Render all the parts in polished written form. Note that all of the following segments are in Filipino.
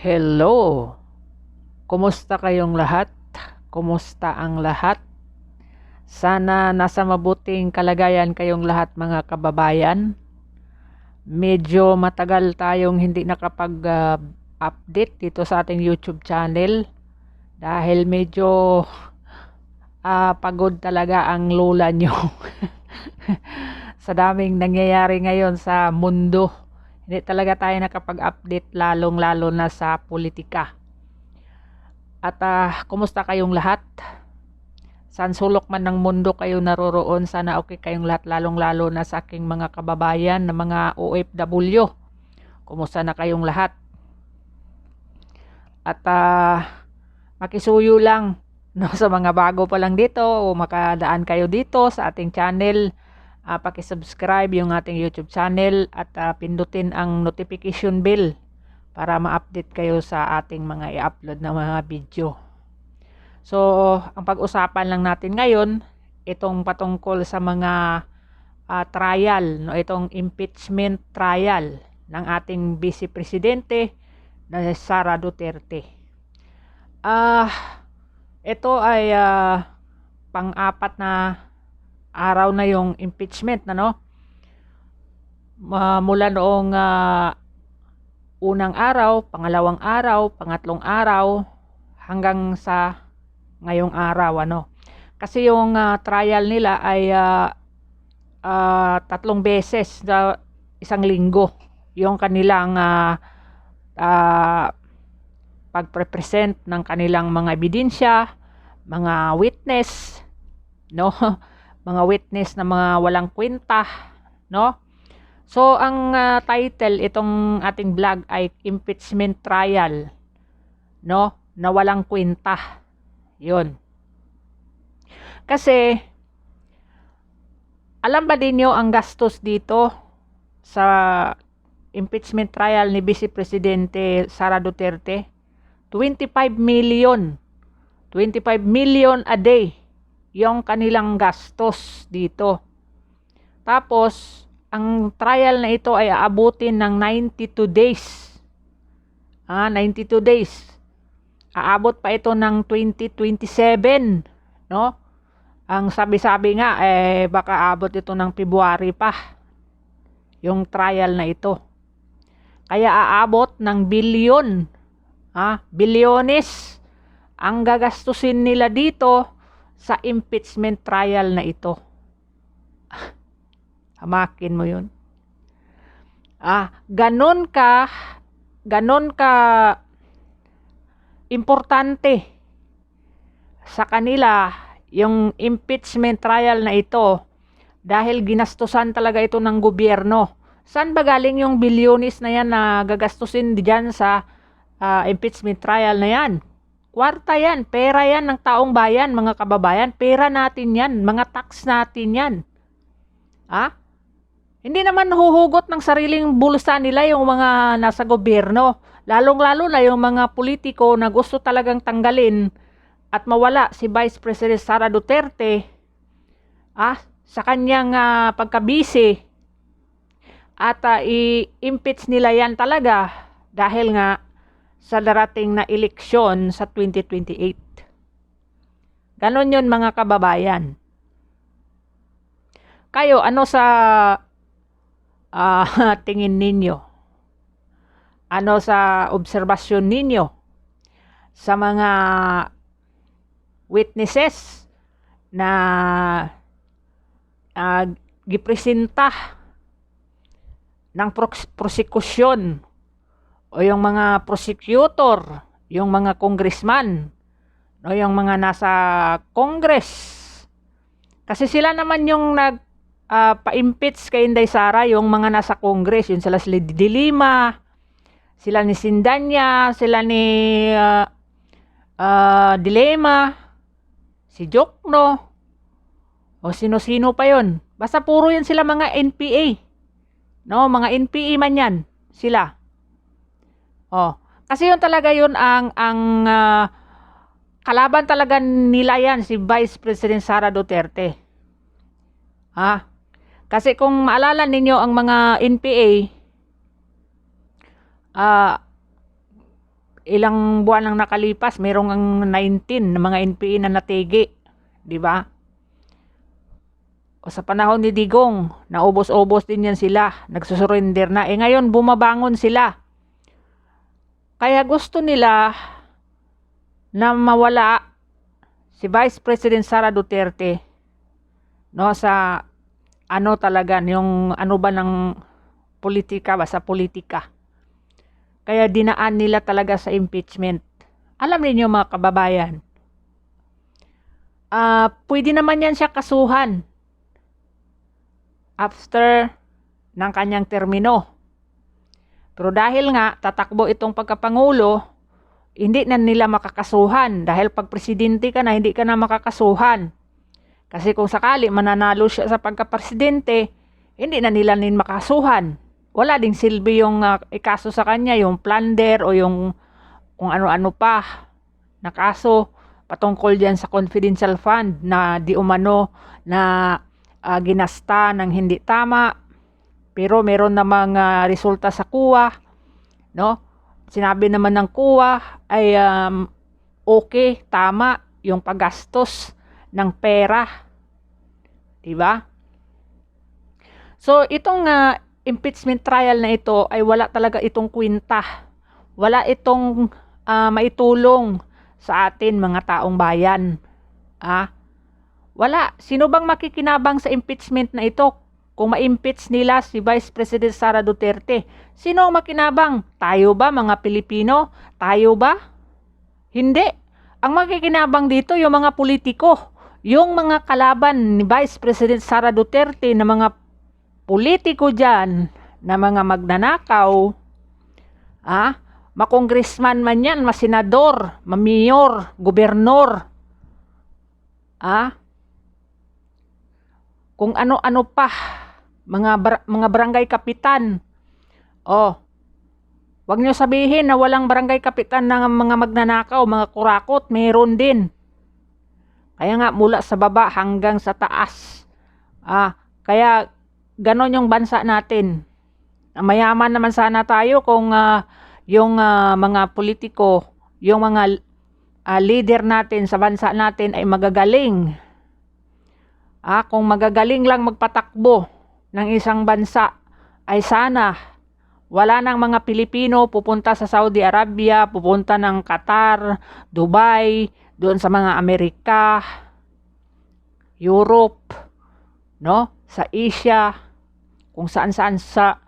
Hello! Kumusta kayong lahat? Kumusta ang lahat? Sana nasa mabuting kalagayan kayong lahat mga kababayan. Medyo matagal tayong hindi nakapag-update dito sa ating YouTube channel dahil medyo pagod talaga ang lola nyo sa daming nangyayari ngayon sa mundo. Hindi talaga tayo nakapag-update lalong-lalo na sa politika. At kumusta kayong lahat? Saan sulok man ng mundo kayo naroroon, sana okay kayong lahat, lalong-lalo na sa aking mga kababayan na mga OFW. Kumusta na kayong lahat? At makisuyo lang no, sa mga bago pa lang dito o makadaan kayo dito sa ating channel. Paki-subscribe yung ating YouTube channel at pindutin ang notification bell para ma-update kayo sa ating mga i-upload na mga video. So, ang pag-usapan lang natin ngayon, itong patungkol sa mga trial, no, itong impeachment trial ng ating Vice Presidente na Sara Duterte. Ito ay pang-apat na araw na yung impeachment, no? Mula noong unang araw, pangalawang araw, pangatlong araw, hanggang sa ngayong araw, ano. Kasi yung trial nila ay 3 beses sa isang linggo. Yung kanilang pagpresent ng kanilang mga ebidensya, mga witness, no? Mga witness na mga walang kwenta, no? So, ang title itong ating vlog ay Impeachment Trial, no? Na walang kwenta. Yun. Kasi, alam ba ninyo ang gastos dito sa impeachment trial ni Vice Presidente Sara Duterte? 25 million. 25 million a day yung kanilang gastos dito. Tapos, ang trial na ito ay aabutin ng 92 days. 92 days. Aabot pa ito ng 2027, no? Ang sabi-sabi nga baka aabot ito ng February pa yung trial na ito. Kaya aabot ng bilyon, bilyones ang gagastusin nila dito sa impeachment trial na ito. Hamakin mo yun. Ganon ka importante sa kanila yung impeachment trial na ito dahil ginastusan talaga ito ng gobyerno. Saan ba galing yung bilyones na yan na gagastusin diyan sa impeachment trial na yan? Kwarta yan, pera yan ng taong bayan, mga kababayan. Pera natin yan, mga tax natin yan. Hindi naman huhugot ng sariling bulsa nila yung mga nasa gobyerno. Lalong-lalo na yung mga politiko na gusto talagang tanggalin at mawala si Vice President Sara Duterte sa kanyang pagkabisi at i-impeach nila yan talaga dahil nga sa darating na eleksyon sa 2028. Ganon yun mga kababayan. Kayo, ano sa tingin ninyo? Ano sa obserbasyon ninyo sa mga witnesses na gipresenta ng prosekusyon o yung mga prosecutor, yung mga congressman, o yung mga nasa Congress? Kasi sila naman yung pa-impeach kay Inday Sara, yung mga nasa Congress, yun sila De Lima, sila ni Sindanya, sila ni Dilema, si Jokno, o sino-sino pa yon. Basta puro yan sila mga NPA. No, mga NPA man yan sila. Kasi yun talaga yun ang kalaban talaga nila yan, si Vice President Sara Duterte. Kasi kung maalala ninyo ang mga NPA, ilang buwan lang nakalipas, merong ang 19 na mga NPA na natigi, di ba? O sa panahon ni Digong, naubos-ubos din yan sila, nagsusurrender na. Ngayon, bumabangon sila. Kaya gusto nila na mawala si Vice President Sara Duterte, no, sa ano talaga, yung ano ba ng politika ba, sa politika. Kaya dinaan nila talaga sa impeachment. Alam niyo mga kababayan, pwede naman yan siya kasuhan after ng kanyang termino. Pero dahil nga tatakbo itong pagkapangulo, hindi na nila makakasuhan. Dahil pag presidente ka na, hindi ka na makakasuhan. Kasi kung sakali mananalo siya sa pagkapresidente, hindi na nila makasuhan. Wala ding silbi yung ikaso sa kanya, yung plunder o yung kung ano-ano pa na kaso patungkol dyan sa confidential fund na di umano na ginasta ng hindi tama, pero meron namang resulta sa kuwa, no? Sinabi naman ng kuwa ay okay, tama yung paggastos ng pera, di ba? So itong impeachment trial na ito ay wala talaga itong kwenta, wala itong maitulong sa atin mga taong bayan. Wala. Sino bang makikinabang sa impeachment na ito? Kung ma-impeach nila si Vice President Sara Duterte, sino ang makinabang? Tayo ba mga Pilipino? Tayo ba? Hindi. Ang makikinabang dito yung mga politiko, yung mga kalaban ni Vice President Sara Duterte na mga politiko dyan, na mga magnanakaw, makongresman man yan, masenador, mamayor, gobernur, kung ano-ano pa, mga barangay kapitan. Wag nyo sabihin na walang barangay kapitan ng mga magnanakaw, mga kurakot, meron din. Kaya nga mula sa baba hanggang sa taas. Kaya ganon yung bansa natin. Mayaman naman sana tayo kung yung mga politiko, yung mga leader natin sa bansa natin ay magagaling. Kung magagaling lang magpatakbo ng isang bansa, ay sana wala nang mga Pilipino pupunta sa Saudi Arabia, pupunta ng Qatar, Dubai, doon sa mga Amerika, Europe, no? Sa Asia, kung saan-saan sa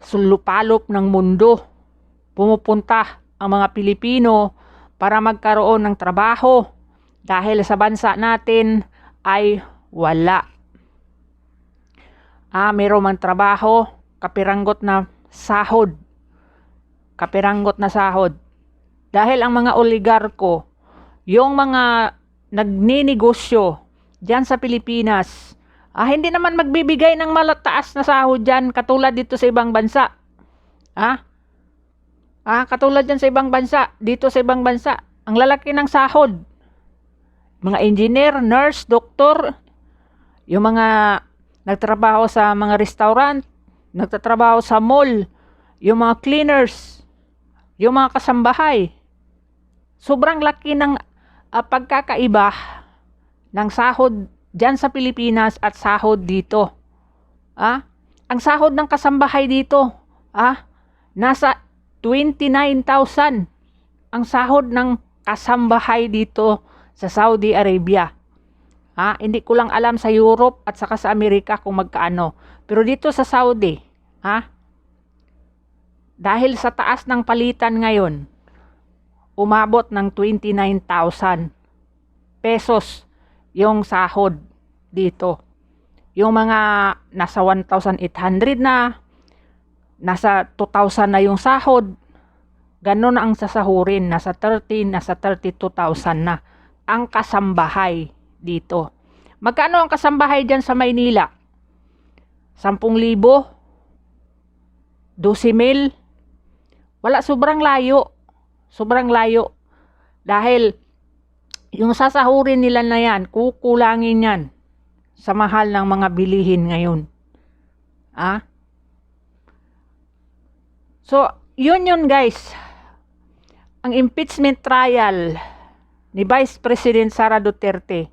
sulupalop ng mundo pumupunta ang mga Pilipino para magkaroon ng trabaho dahil sa bansa natin ay wala. Mayroon mang trabaho, kapiranggot na sahod. Kapiranggot na sahod. Dahil ang mga oligarko, yung mga nagninegosyo dyan sa Pilipinas, hindi naman magbibigay ng malataas na sahod dyan katulad dito sa ibang bansa. Katulad dyan sa ibang bansa, dito sa ibang bansa, ang lalaki ng sahod. Mga engineer, nurse, doktor, yung mga nagtrabaho sa mga restaurant, nagtatrabaho sa mall, yung mga cleaners, yung mga kasambahay. Sobrang laki ng pagkakaiba ng sahod dyan sa Pilipinas at sahod dito. Ang sahod ng kasambahay dito, nasa 29,000 ang sahod ng kasambahay dito sa Saudi Arabia. Hindi ko lang alam sa Europe at saka sa Amerika kung magkaano. Pero dito sa Saudi, dahil sa taas ng palitan ngayon, umabot ng 29,000 pesos yung sahod dito. Yung mga nasa 1,800 na, nasa 2,000 na yung sahod, ganun ang sasahurin, nasa 30, nasa 32,000 na ang kasambahay dito. Magkano ang kasambahay dyan sa Maynila? 10,000? 12,000? Wala, sobrang layo. Sobrang layo. Dahil yung sasahurin nila na yan, kukulangin yan sa mahal ng mga bilihin ngayon. So, yun guys. ang impeachment trial ni Vice President Sara Duterte,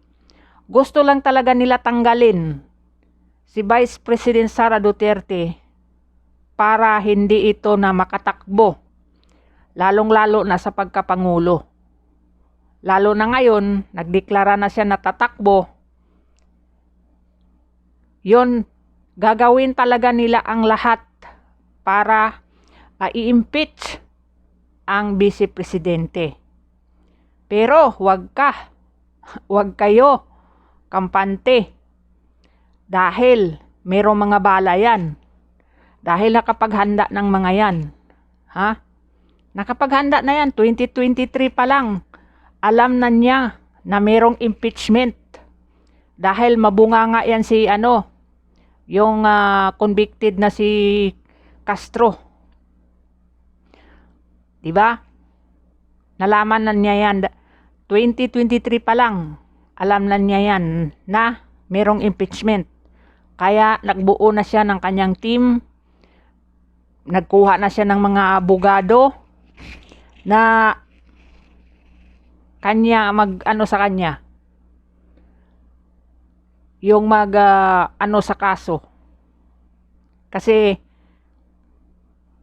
gusto lang talaga nila tanggalin si Vice President Sara Duterte para hindi ito na makatakbo, lalong-lalo na sa pagkapangulo. Lalo na ngayon, nagdeklara na siya na tatakbo. Yun, gagawin talaga nila ang lahat para i-impeach ang Vice Presidente. Pero wag kayo kampante dahil merong mga bala yan. Dahil nakapaghanda ng mga yan. Nakapaghanda na yan, 2023 pa lang. Alam na niya na merong impeachment. Dahil mabunganga yan si yung convicted na si Castro. Diba? Nalaman na niya yan. 2023 pa lang. Alam na niya yan na merong impeachment. Kaya nagbuo na siya ng kanyang team. Nagkuha na siya ng mga abogado na kanya sa kanya. Yung sa kaso. Kasi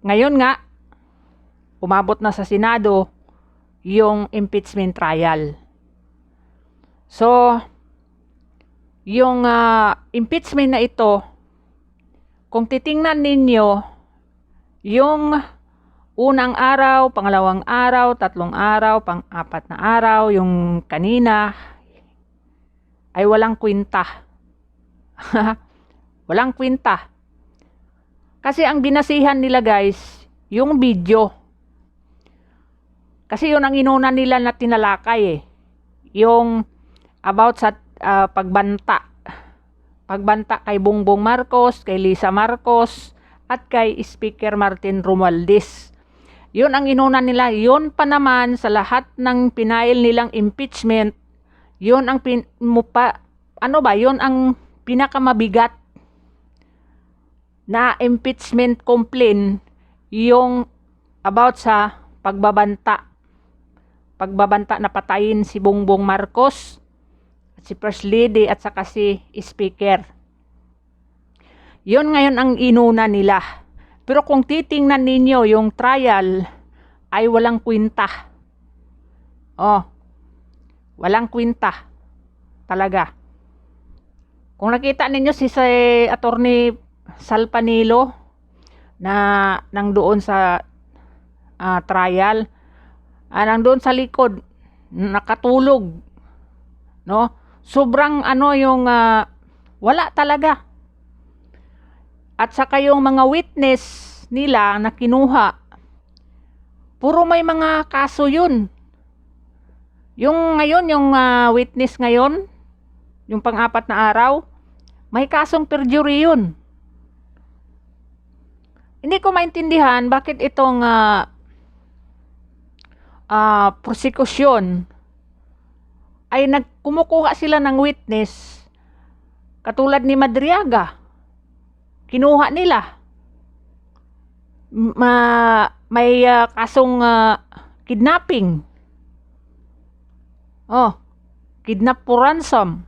ngayon nga umabot na sa Senado yung impeachment trial. So yung impeachment na ito, kung titingnan ninyo yung unang araw, pangalawang araw, tatlong araw, pang-apat na araw, yung kanina ay walang kwenta. Walang kwenta. Kasi ang binasihan nila guys, yung video. Kasi yun ang inuna nila na tinalakay yung about sa pagbanta. Pagbanta kay Bongbong Marcos, kay Lisa Marcos, at kay Speaker Martin Romualdez. Yun ang inuna nila. Yun pa naman sa lahat ng pinail nilang impeachment, yun ang yun ang pinakamabigat na impeachment complaint, yung about sa pagbabanta na patayin si Bongbong Marcos, si First Lady at saka si Speaker. Yun ngayon ang inuna nila. Pero kung titingnan ninyo yung trial ay walang kwenta. Walang kwenta. Talaga. Kung nakita ninyo si Attorney Sal Panilo na nang doon sa trial, nang doon sa likod nakatulog, no? Sobrang yung wala talaga. At saka yung mga witness nila na kinuha, puro may mga kaso yun. Yung ngayon, yung witness ngayon, yung pang-apat na araw, may kasong perjury yun. Hindi ko maintindihan bakit itong prosecution ay kumukuha sila ng witness katulad ni Madriaga. Kinuha nila. May kasong kidnapping. Kidnap for ransom.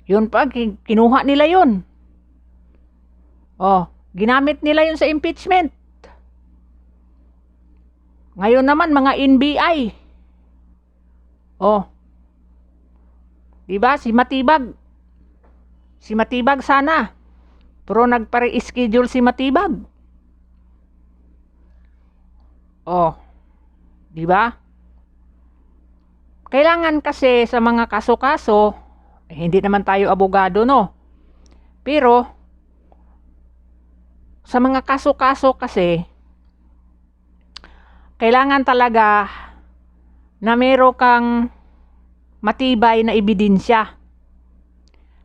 Yun pa, kinuha nila yun. Ginamit nila yun sa impeachment. Ngayon naman, mga NBI. Diba? Si Matibag sana. Pero nagpare-schedule si Matibag. Diba? Kailangan kasi sa mga kaso-kaso, hindi naman tayo abogado, no? Pero, sa mga kaso-kaso kasi, kailangan talaga na meron kang matibay na ebidensya.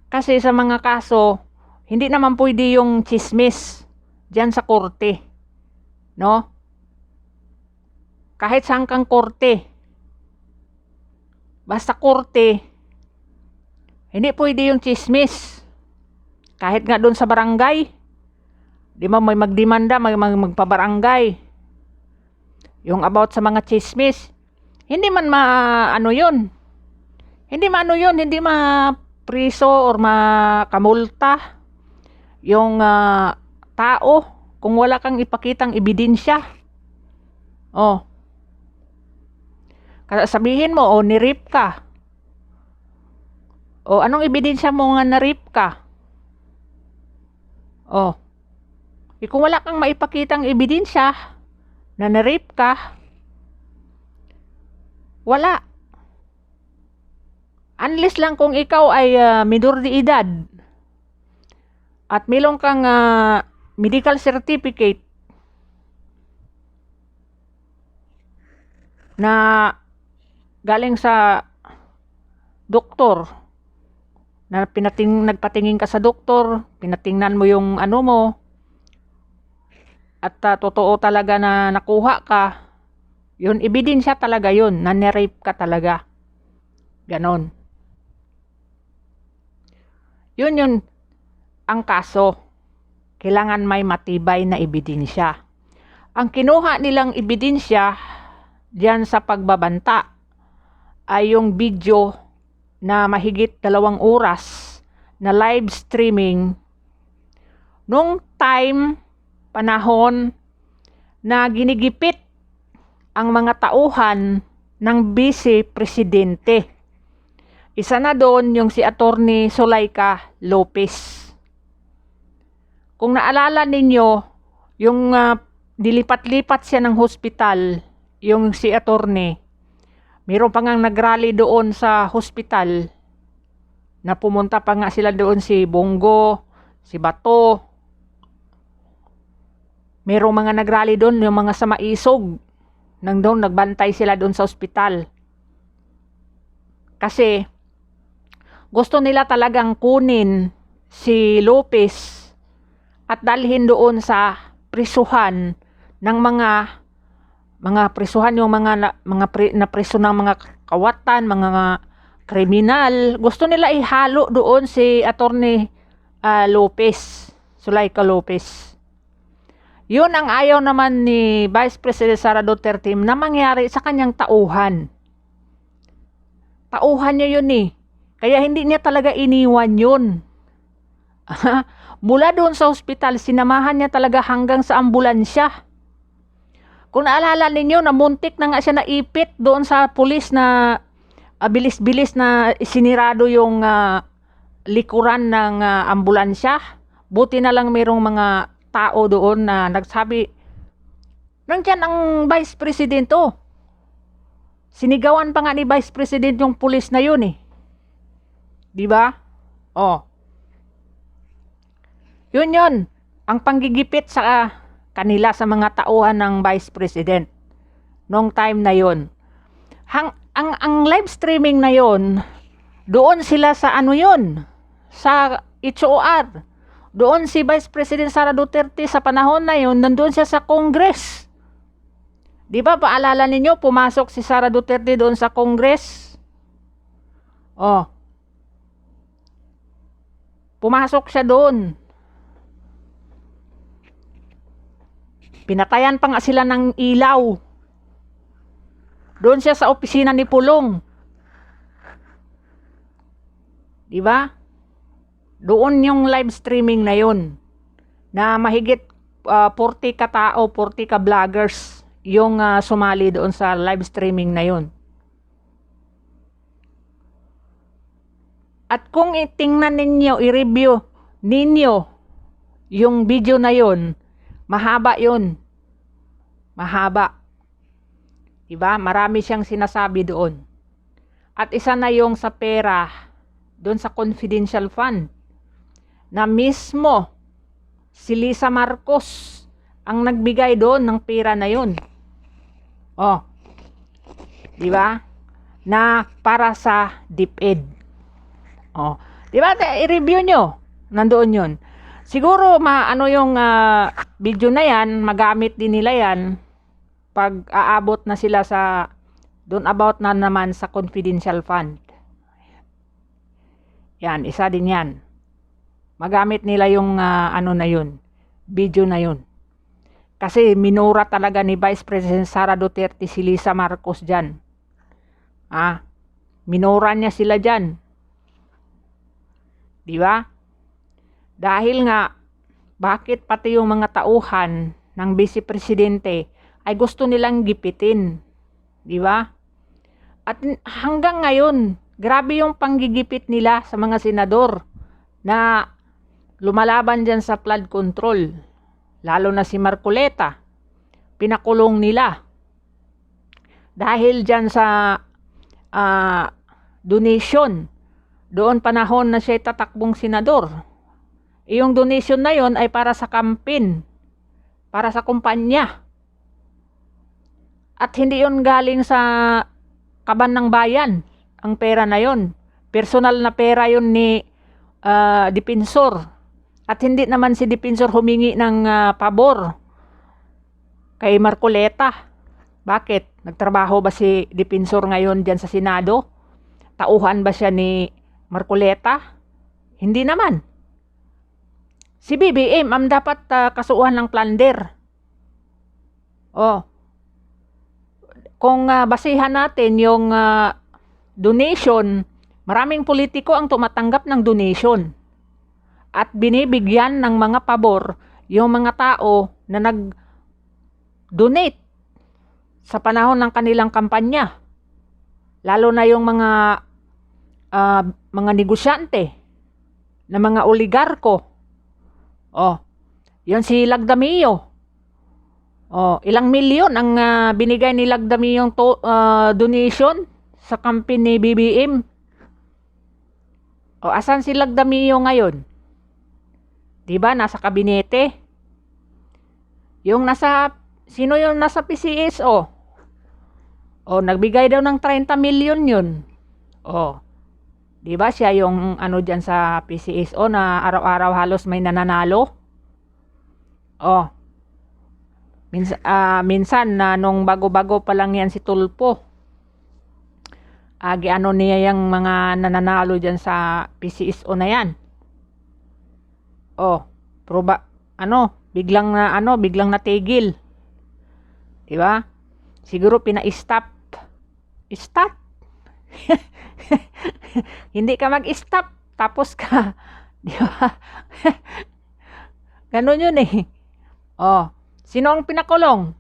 Kasi sa mga kaso, hindi naman pwede yung chismis dyan sa korte. No? Kahit saan kang korte. Basta korte, hindi pwede yung chismis. Kahit nga doon sa barangay. Di ba may magdemanda, may magpabarangay. Yung about sa mga chismis. Hindi man maano yun. Hindi maano yun. Hindi ma-priso or makamulta yung tao kung wala kang ipakitang ebidensya. Oh, sabihin mo, ni-rape ka. Anong ebidensya mo nga na-rape ka? Kung wala kang maipakitang ebidensya na na-rape ka, wala. Unless lang kung ikaw ay minor de edad at meron kang medical certificate na galing sa doktor na nagpatingin ka sa doktor, pinatingnan mo yung ano mo at totoo talaga na nakuha ka, yun ebidensya talaga yun na ni-rape ka talaga. Ganon. Yun ang kaso. Kailangan may matibay na ebidensya. Ang kinuha nilang ebidensya diyan sa pagbabanta ay yung video na mahigit 2 oras na live streaming nung panahon na ginigipit ang mga tauhan ng Vice Presidente. Isa na doon yung si Attorney Zuleika Lopez. Kung naalala ninyo, yung dilipat-lipat siya ng hospital, yung si Attorney, mayroon pa nga nagrally doon sa hospital na pumunta pa nga sila doon si Bongo, si Bato. Mayroong mga nagrally doon, yung mga sa Maisog. Nang doon, nagbantay sila doon sa ospital. Kasi, gusto nila talagang kunin si Lopez at dalhin doon sa prisuhan ng mga prisuhan, yung mga preso ng mga kawatan, mga kriminal. Gusto nila ihalo doon si Attorney Lopez, Zuleika Lopez. Yun ang ayaw naman ni Vice President Sara Duterte na mangyari sa kanyang tauhan. Tauhan niya yun eh. Kaya hindi niya talaga iniwan yun. Mula doon sa hospital, sinamahan niya talaga hanggang sa ambulansya. Kung naalala ninyo, namuntik na nga siya naipit doon sa pulis na bilis-bilis na isinirado yung likuran ng ambulansya. Buti na lang mayroong mga tao doon na nagsabi, nandiyan ang Vice President oh. Sinigawan pa nga ni Vice President yung pulis na yun eh. Di ba? Yun. Ang panggigipit sa kanila sa mga tauhan ng Vice President. Nung time na yun. Ang live streaming na yun, doon sila sa sa HOR. Doon si Vice President Sara Duterte sa panahon na yun, nandun siya sa Congress. Di ba, paalala ninyo, pumasok si Sara Duterte doon sa Congress? Pumasok siya doon. Pinatayan pa nga sila ng ilaw. Doon siya sa opisina ni Pulong. Di ba? Doon yung live streaming na yun. Na mahigit 40 ka tao, 40 ka vloggers yung sumali doon sa live streaming na yun. At kung itingnan ninyo, i-review ninyo yung video na yun, mahaba yun. Mahaba. Diba? Marami siyang sinasabi doon. At isa na yung sa pera, doon sa confidential fund, na mismo si Lisa Marcos ang nagbigay doon ng pera na yun. Diba? Na para sa DepEd. Diba? I-review nyo. Nandoon yun. Siguro yung video na yan, magamit din nila yan pag aabot na sila sa doon about na naman sa confidential fund. Yan, isa din yan. Magamit nila yung na yun, video na yun. Kasi minura talaga ni Vice President Sara Duterte si Lisa Marcos dyan. Minura niya sila dyan. Di ba? Dahil nga, bakit pati yung mga tauhan ng Vice Presidente ay gusto nilang gipitin. Di ba? At hanggang ngayon, grabe yung panggigipit nila sa mga senador na lumalaban dyan sa flood control. Lalo na si Marcoleta. Pinakulong nila. Dahil dyan sa donation. Doon panahon na siya tatakbong senador. Yung donation na yon ay para sa campaign. Para sa kumpanya. At hindi yon galing sa kaban ng bayan. Ang pera na yon. Personal na pera yon ni Dipensor. At hindi naman si Dipensor humingi ng pabor kay Marcoleta. Bakit? Nagtrabaho ba si Dipensor ngayon dyan sa Senado? Tauhan ba siya ni Marcoleta? Hindi naman. Si BBM ang dapat kasuhan ng plunder. Kung basihan natin yung donation, maraming politiko ang tumatanggap ng donation. At binibigyan ng mga pabor yung mga tao na nag-donate sa panahon ng kanilang kampanya. Lalo na yung mga negosyante na mga oligarko. Yan si Lagdamio. Ilang milyon ang binigay ni Lagdamio yung donation sa campaign ni BBM. Asan si Lagdamio ngayon? Diba, nasa kabinete. Sino yung nasa PCSO? Nagbigay daw ng 30 million yun. Diba, siya yung dyan sa PCSO na araw-araw halos may nananalo. Minsan na nung bago-bago pa lang yan si Tulpo. Niya yung mga nananalo dyan sa PCSO na yan. Biglang natigil. Diba? Siguro pina-stop. Stop? Hindi ka mag-stop. Tapos ka. Diba? Ganun yun eh. Sino ang pinakulong?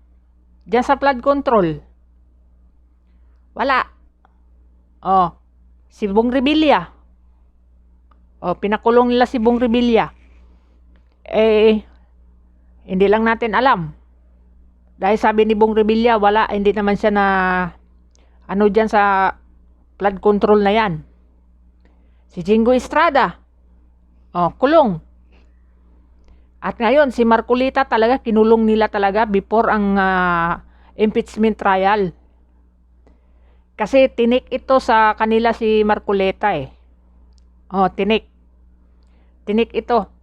Diyan sa flood control. Wala. Si Bong Revilla. Pinakulong nila si Bong Revilla. Hindi lang natin alam. Dahil sabi ni Bong Revilla, hindi naman siya na dyan sa flood control na yan. Si Jingo Estrada, kulong. At ngayon, si Marcoleta talaga, kinulong nila talaga before ang impeachment trial. Kasi tinik ito sa kanila si Marcoleta eh. Tinik. Tinik ito.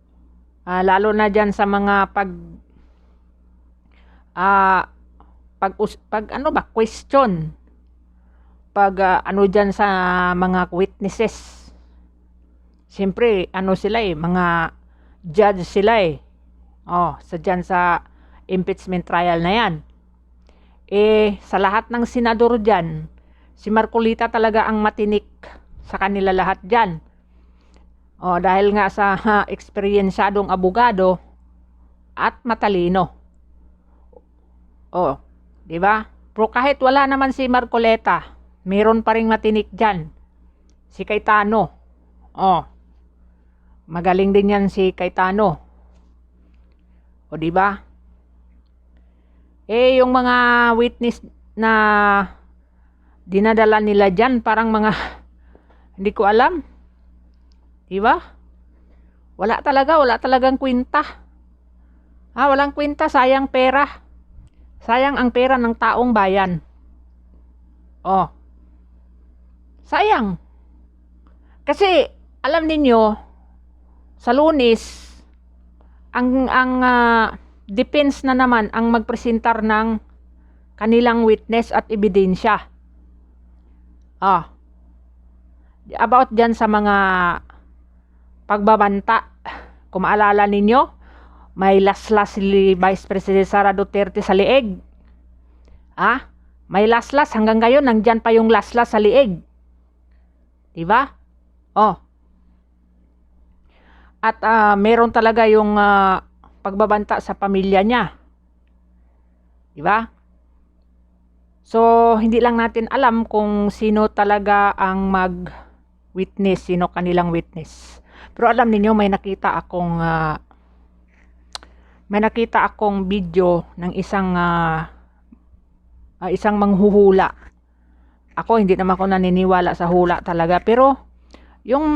Lalo na dyan sa mga question. Dyan sa mga witnesses. Siyempre, sila eh, mga judge sila eh. Dyan sa impeachment trial na yan. Sa lahat ng senador dyan, si Marcoleta talaga ang matinik sa kanila lahat dyan. Dahil nga sa eksperyensyadong abogado at matalino. Diba? Pero kahit wala naman si Marcoleta, meron pa ring matinik dyan. Si Cayetano. Magaling din yan si Cayetano. Diba? Yung mga witness na dinadala nila dyan, parang mga hindi ko alam. Diba? Wala talagang kwenta. Walang kwenta, sayang pera. Sayang ang pera ng taong bayan. Sayang. Kasi, alam ninyo, sa Lunes, ang defense na naman ang magpresentar ng kanilang witness at ebidensya. About dyan sa mga pagbabanta. Kung maalala ninyo, May laslas si Vice President Sara Duterte sa liig. May laslas hanggang ngayon, nandyan pa yung laslas sa liig. Diba? At meron talaga yung pagbabanta sa pamilya niya. Diba? So, hindi lang natin alam kung sino talaga ang mag-witness, sino kanilang witness. Pero alam niyo may nakita akong video ng isang manghuhula. Ako hindi naman ako naniniwala sa hula talaga, pero yung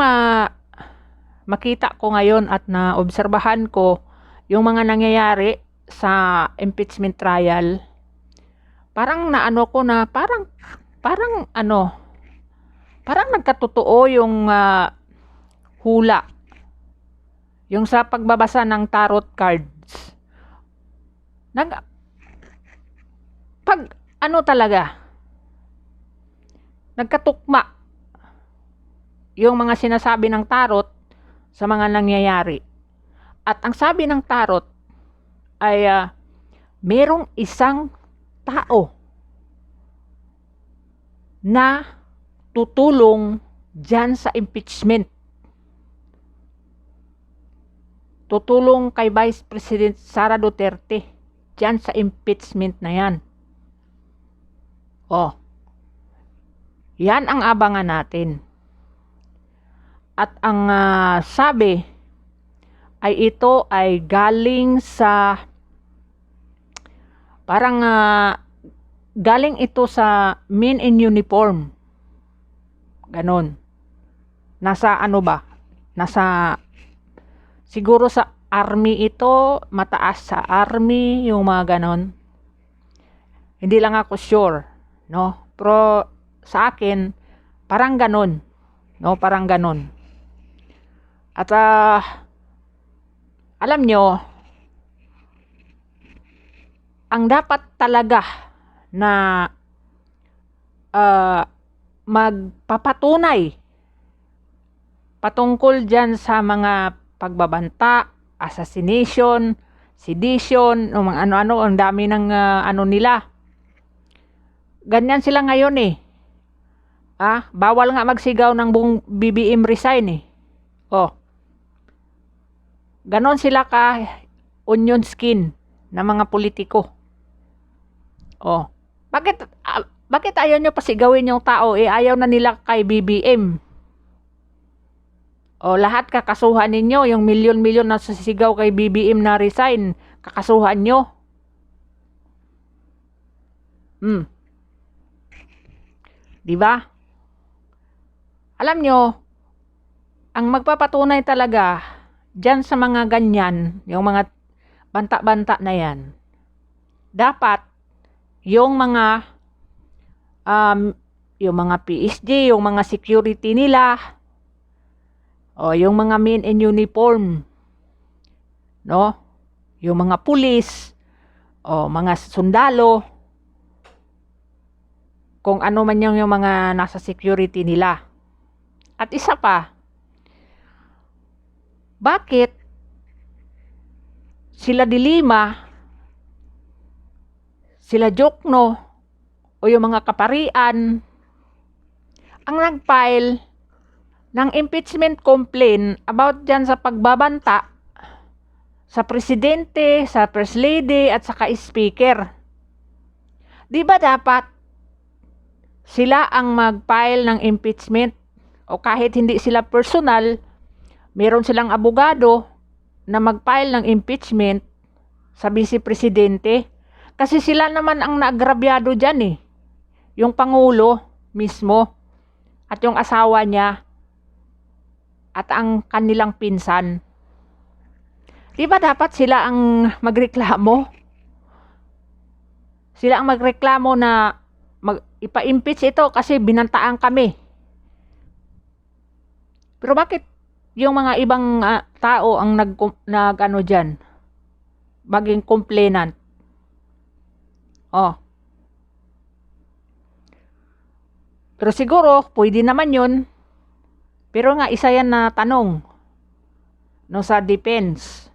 makita ko ngayon at naobserbahan ko yung mga nangyayari sa impeachment trial, parang parang nagkatotoo yung hula. Yung sa pagbabasa ng tarot cards. Talaga, nagkatukma yung mga sinasabi ng tarot sa mga nangyayari. At ang sabi ng tarot ay merong isang tao na tutulong dyan sa impeachment. Tutulong kay Vice President Sara Duterte dyan sa impeachment na yan. Yan ang abangan natin. At ang sabi ay ito ay galing sa galing ito sa men in uniform. Ganon. Nasa siguro sa army ito, mataas sa army, yung mga ganon. Hindi lang ako sure, no? Pero sa akin, parang ganon, no? Parang ganon. At alam nyo, ang dapat talaga na magpapatunay patungkol dyan sa mga pagbabanta, assassination, sedition, o mga ano-ano, ang dami ng nila. Ganyan sila ngayon eh. Bawal nga magsigaw ng BBM resign eh. Ganon sila ka onion skin na mga politiko. Bakit ayaw nyo pasigawin yung tao? Ayaw na nila kay BBM. Lahat kakasuhan ninyo, yung milyon-milyon na sisigaw kay BBM na resign, kakasuhan nyo. Diba? Alam nyo, ang magpapatunay talaga dyan sa mga ganyan, yung mga banta-banta na yan, dapat yung mga PSG, yung mga security nila, yung mga men in uniform, no? Yung mga pulis, mga sundalo, kung ano man yung mga nasa security nila. At isa pa, bakit sila Dilima, sila Jokno, o yung mga kaparian ang nag-file ng impeachment complaint about dyan sa pagbabanta sa presidente, sa first lady, at saka speaker? Di ba dapat sila ang mag-file ng impeachment? O kahit hindi sila personal, meron silang abogado na mag-file ng impeachment sa vice-presidente. Kasi sila naman ang naagrabyado dyan eh. Yung Pangulo mismo at yung asawa niya at ang kanilang pinsan. Di ba dapat sila ang magreklamo? Sila ang magreklamo na ipa-impeach ito kasi binantaan kami. Pero bakit yung mga ibang tao ang dyan, maging complainant? Pero siguro, pwede naman yun. Pero nga, isa yan na tanong, no, sa defense.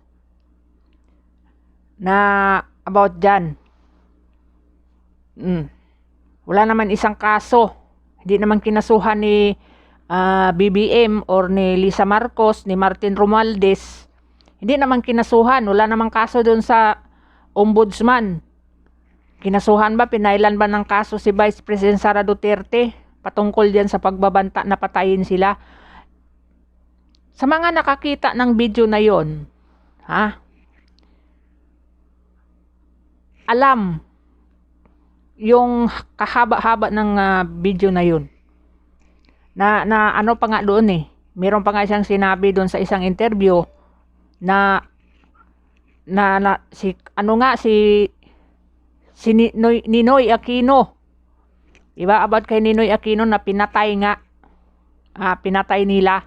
na about dyan. Wala naman isang kaso. Hindi naman kinasuhan ni BBM or ni Lisa Marcos, ni Martin Romualdez. Hindi naman kinasuhan. Wala namang kaso doon sa ombudsman. Kinasuhan ba, pinailan ba ng kaso si Vice President Sara Duterte patungkol diyan sa pagbabanta na patayin sila? Sa mga nakakita ng video na yon, alam yung kahaba-haba ng video na yun. Na ano pa nga doon meron pa nga siyang sinabi doon sa isang interview na si Ninoy Aquino. Diba? About kay Ninoy Aquino na pinatay nga. Pinatay nila.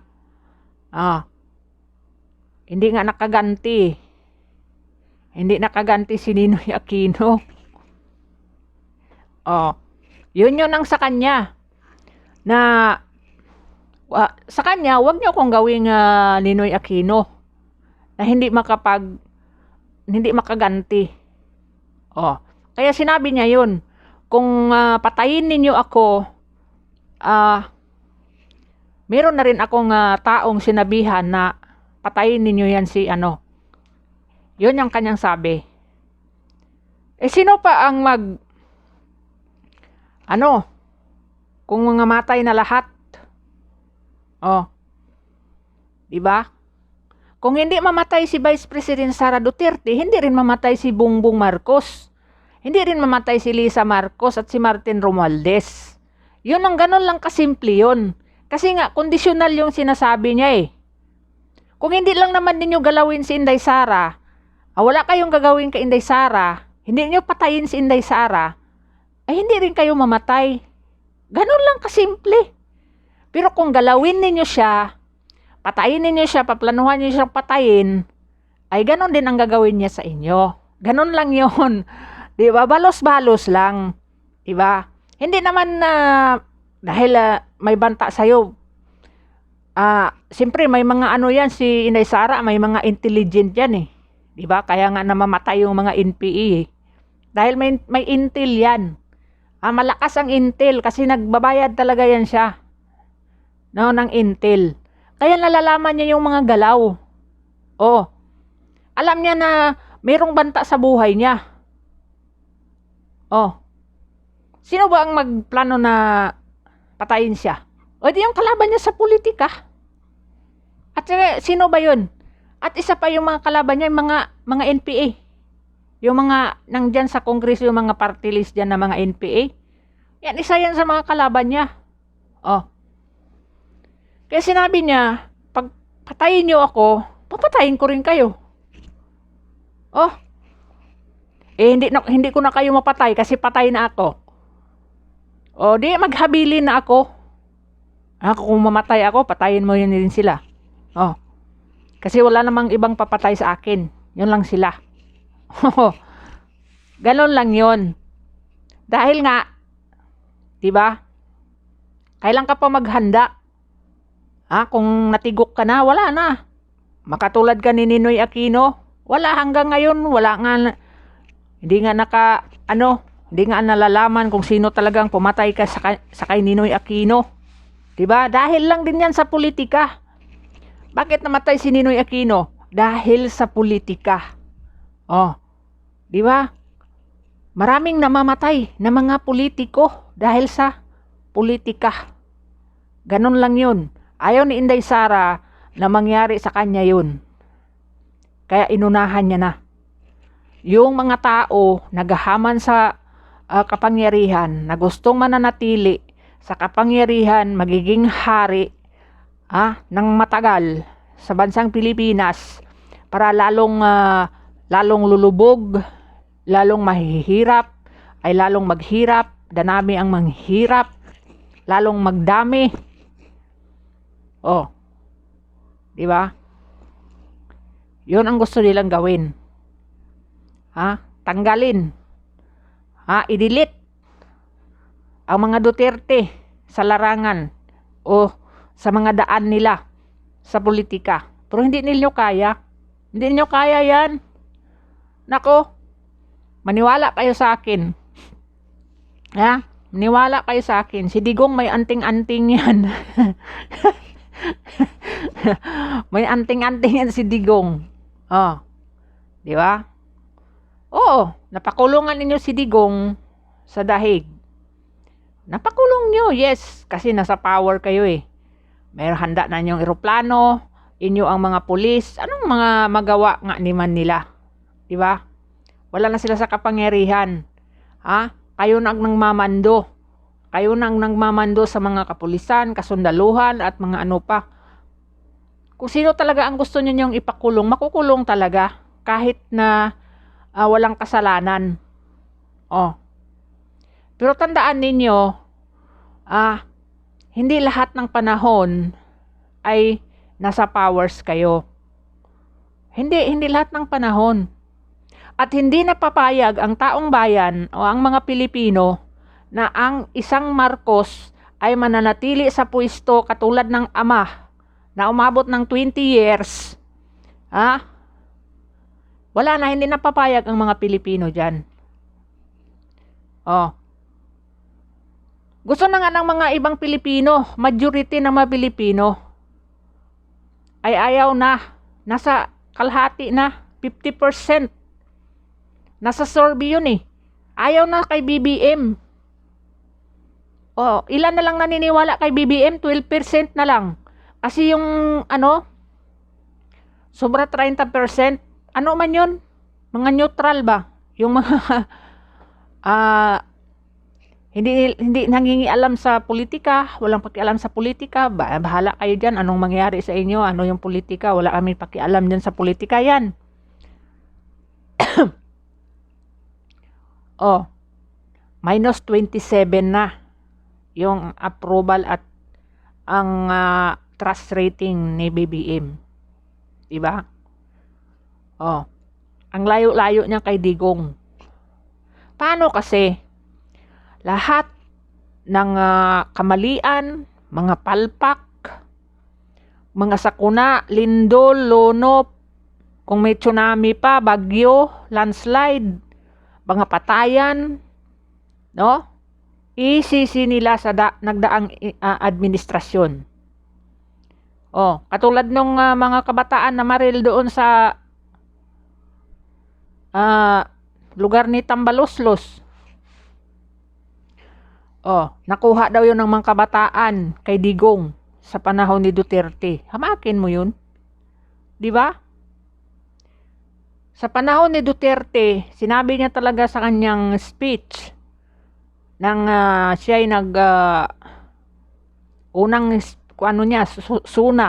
Hindi nga nakaganti. Hindi nakaganti si Ninoy Aquino. Yun ang sa kanya. Na sa kanya, wag niyo akong gawing Ninoy Aquino na hindi makaganti. Kaya sinabi niya yun, kung patayin ninyo ako, meron na rin akong taong sinabihan na patayin ninyo yan si ano. Yun ang kanyang sabi. Sino pa ang kung mga matay na lahat? Diba? Kung hindi mamatay si Vice President Sara Duterte, hindi rin mamatay si Bongbong Marcos. Hindi rin mamatay si Lisa Marcos at si Martin Romualdez. Yun ang ganun lang kasimple yun. Kasi nga, kondisyonal yung sinasabi niya Kung hindi lang naman ninyo galawin si Inday Sara, wala kayong gagawin kay Inday Sara, hindi niyo patayin si Inday Sara, ay hindi rin kayo mamatay. Ganun lang kasimple. Pero kung galawin ninyo siya, patayin ninyo siya, paplanuhan niyo siyang patayin, ay ganun din ang gagawin niya sa inyo. Ganun lang yun. Diba? Balos-balos lang. Diba? Hindi naman dahil may banta sa'yo. Siyempre may mga yan si Inday Sara, may mga intelligent yan Diba? Kaya nga namamatay yung mga NPE Dahil may intel yan. Malakas ang intel kasi nagbabayad talaga yan siya. Ng intel. Kaya nalalaman niya yung mga galaw. Alam niya na mayroong banta sa buhay niya. Sino ba ang magplano na patayin siya? Di yung kalaban niya sa politika. At sino ba yun? At isa pa yung mga kalaban niya, yung mga NPA. Yung mga nandyan sa Kongreso, yung mga party list dyan na mga NPA. Yan, isa yan sa mga kalaban niya. Kaya sinabi niya, pag patayin niyo ako, papatayin ko rin kayo. Hindi ko na kayo mapatay kasi patay na ako. Di maghabilin na ako. Kung mamatay ako, patayin mo yun din sila. Kasi wala namang ibang papatay sa akin. Yun lang sila. Ganon lang yun. Dahil nga, diba? Kailan ka pa maghanda? Kung natigok ka na, wala na. Makatulad ka ni Ninoy Aquino, wala hanggang ngayon, wala nga, hindi nga hindi nga nalalaman kung sino talagang pumatay ka sa kay Ninoy Aquino. Diba? Dahil lang din yan sa politika. Bakit namatay si Ninoy Aquino? Dahil sa politika. Diba? Maraming namamatay na mga politiko dahil sa politika. Ganon lang yun. Ayaw ni Inday Sara na mangyari sa kanya yun. Kaya inunahan niya na. Yung mga tao naghahaman sa kapangyarihan na gustong mananatili sa kapangyarihan, magiging hari ng matagal sa bansang Pilipinas para lalong lulubog, lalong mahihirap, ay lalong maghirap, danami ang manghirap, lalong magdami. Diba? Yun ang gusto nilang gawin. Tanggalin. I-delete ang mga Duterte sa larangan o sa mga daan nila sa politika. Pero hindi ninyo kaya. Hindi ninyo kaya yan. Nako, maniwala kayo sa akin. Ha? Maniwala kayo sa akin. Si Digong may anting-anting yan. May anting-anting yan si Digong. Oh, di ba? Oo, napakulungan ninyo si Digong sa dahig. Napakulong nyo, yes, kasi nasa power kayo eh. May handa na yung eroplano, inyo ang mga pulis, anong mga magawa nga naman nila? Di ba? Wala na sila sa kapangyarihan. Ha? Kayo nang nangmamando. Kayo nang nangmamando sa mga kapulisan, kasundaluhan at mga ano pa. Kung sino talaga ang gusto niyo ipakulong, makukulong talaga kahit na walang kasalanan. Oh. Pero tandaan ninyo, hindi lahat ng panahon ay nasa powers kayo. Hindi lahat ng panahon. At hindi napapayag ang taong bayan o ang mga Pilipino na ang isang Marcos ay mananatili sa pwesto katulad ng ama na umabot ng 20 years. Wala na, hindi napapayag ang mga Pilipino dyan. Oh. Gusto na nga ng mga ibang Pilipino, majority ng mga Pilipino, ay ayaw na. Nasa kalahati na, 50%. Nasa survey yun eh. Ayaw na kay BBM. Oh, ilan na lang naniniwala kay BBM? 12% na lang. Kasi yung sobra 30%. Ano man yun? Mga neutral ba? Yung mga hindi nangingialam sa politika, walang pakialam sa politika, bahala kayo dyan, anong mangyari sa inyo, ano yung politika, wala kami pakialam dyan sa politika yan. Oh, minus 27 na yung approval at ang trust rating ni BBM. Diba? Oh, ang layo-layo niya kay Digong. Paano kasi? Lahat ng kamalian, mga palpak, mga sakuna, lindol, lonop, kung may tsunami pa, bagyo, landslide, mga patayan, no? Isisi nila sa nagdaang administrasyon. Oh, katulad nung mga kabataan na maril doon sa lugar ni Tambaloslos. Oh, nakuha daw yun ng mga kabataan kay Digong sa panahon ni Duterte. Hamakin mo yun. Di ba? Sa panahon ni Duterte, sinabi niya talaga sa kanyang speech nang siya ay unang suna.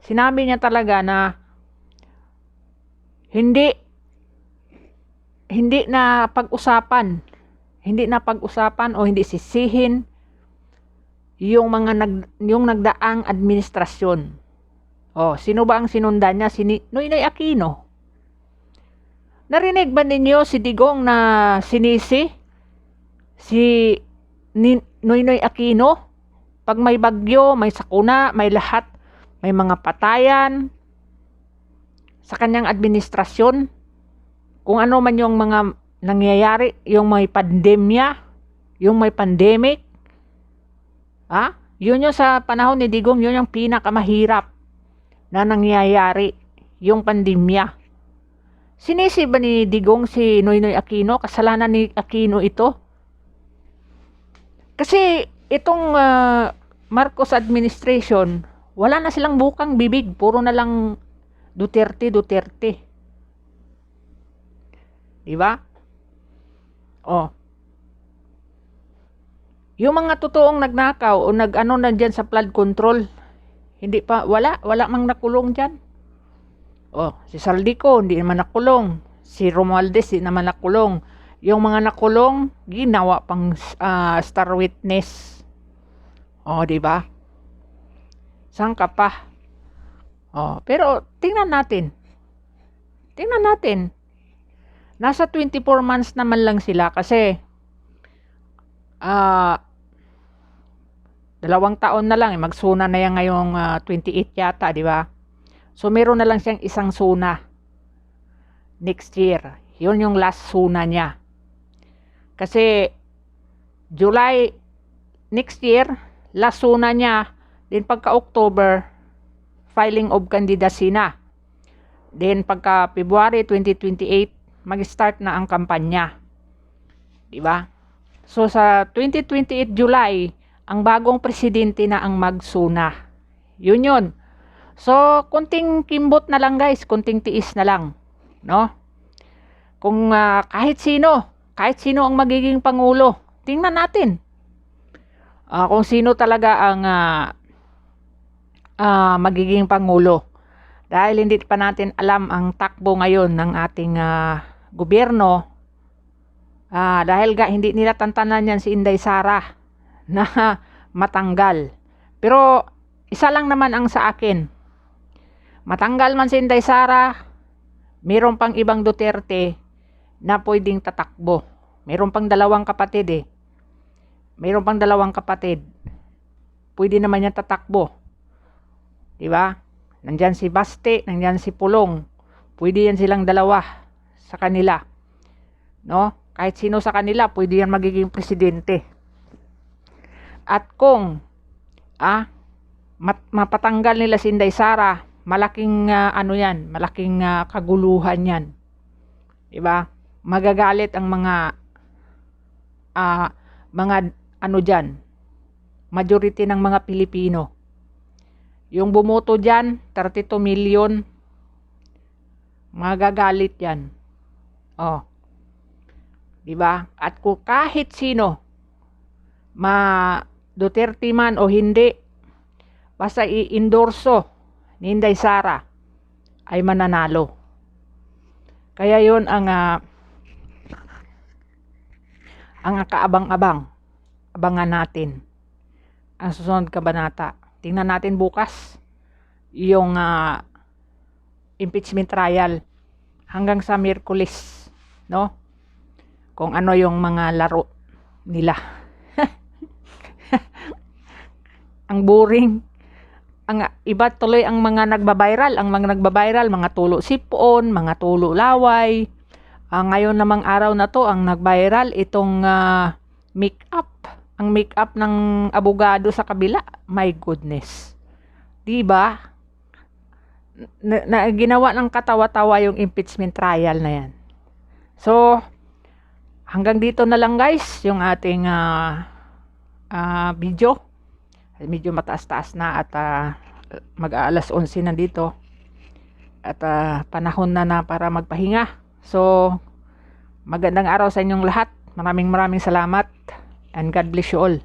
Sinabi niya talaga na hindi na pag-usapan o hindi sisihin yung nagdaang administrasyon. Oh, sino ba ang sinundan niya? Si Noynoy Aquino. Narinig ba ninyo si Digong na sinisi si Noynoy Aquino? Pag may bagyo, may sakuna, may lahat, may mga patayan sa kanyang administrasyon, kung ano man yung mga nangyayari, yung may pandemya, yung may pandemic, yun yung sa panahon ni Digong, yun yung pinakamahirap na nangyayari, yung pandemya. Sinisi ba ni Digong si Noynoy Aquino? Kasalanan ni Aquino ito? Kasi itong Marcos administration, wala na silang bukang bibig, puro na lang Duterte. Diba? Oh. Yung mga totoong nagnakaw o na dyan sa flood control, hindi pa, wala mang nakulong dyan. Oh, si Saldico, hindi naman nakulong. Si Romualdez, hindi naman nakulong. Yung mga nakulong, ginawa pang star witness. Oh, di ba? Saan ka pa? Oh, pero tingnan natin. Nasa 24 months naman lang sila kasi 2 taon na lang, magsuna na yan ngayong 28 yata, di ba? So meron na lang siyang isang suna next year. Yun yung last suna niya. Kasi July next year, last suna niya. Then pagka October, filing of candidacy na. Then pagka February 2028, mag-start na ang kampanya. Diba? So sa 2028 July, ang bagong presidente na ang magsuna. Yun yun. So, kunting kimbot na lang guys, kunting tiis na lang, no? Kung kahit sino ang magiging pangulo, tingnan natin. Kung sino talaga ang magiging pangulo. Dahil hindi pa natin alam ang takbo ngayon ng ating gobyerno. Dahil hindi nila tantanan yan si Inday Sara na matanggal. Pero isa lang naman ang sa akin. Matanggal man si Inday Sara, mayroon pang ibang Duterte na pwedeng tatakbo. Mayroon pang dalawang kapatid Mayroon pang dalawang kapatid. Pwede naman yan tatakbo. Diba? Nandyan si Baste, nandyan si Pulong. Pwede yan silang dalawa sa kanila. No? Kahit sino sa kanila, pwede yan magiging presidente. At kung mapatanggal nila si Inday Sara, malaking malaking kaguluhan yan. Diba? Magagalit ang mga diyan, majority ng mga Pilipino. Yung bumoto diyan, 32 million, magagalit yan. Diba? At kung kahit sino, Duterte man o hindi, basta i-endorso ni Inday Sara, ay mananalo. Kaya yun ang kaabang-abang. Abangan natin ang susunod kabanata. Tingnan natin bukas yung impeachment trial hanggang sa Miyerkules, no? Kung ano yung mga laro nila. Ang boring. Ang iba tuloy ang mga nagbabiral, mga tulo sipon, mga tulo laway. Ngayon namang araw na to, ang nagviral itong make-up. Ang make-up ng abogado sa kabila. My goodness. Diba? Ginawa ng katawa-tawa yung impeachment trial na yan. So, hanggang dito na lang guys, yung ating video. Medyo mataas-taas na at mag-aalas 11 na dito. At panahon na para magpahinga. So, magandang araw sa inyong lahat. Maraming salamat and God bless you all.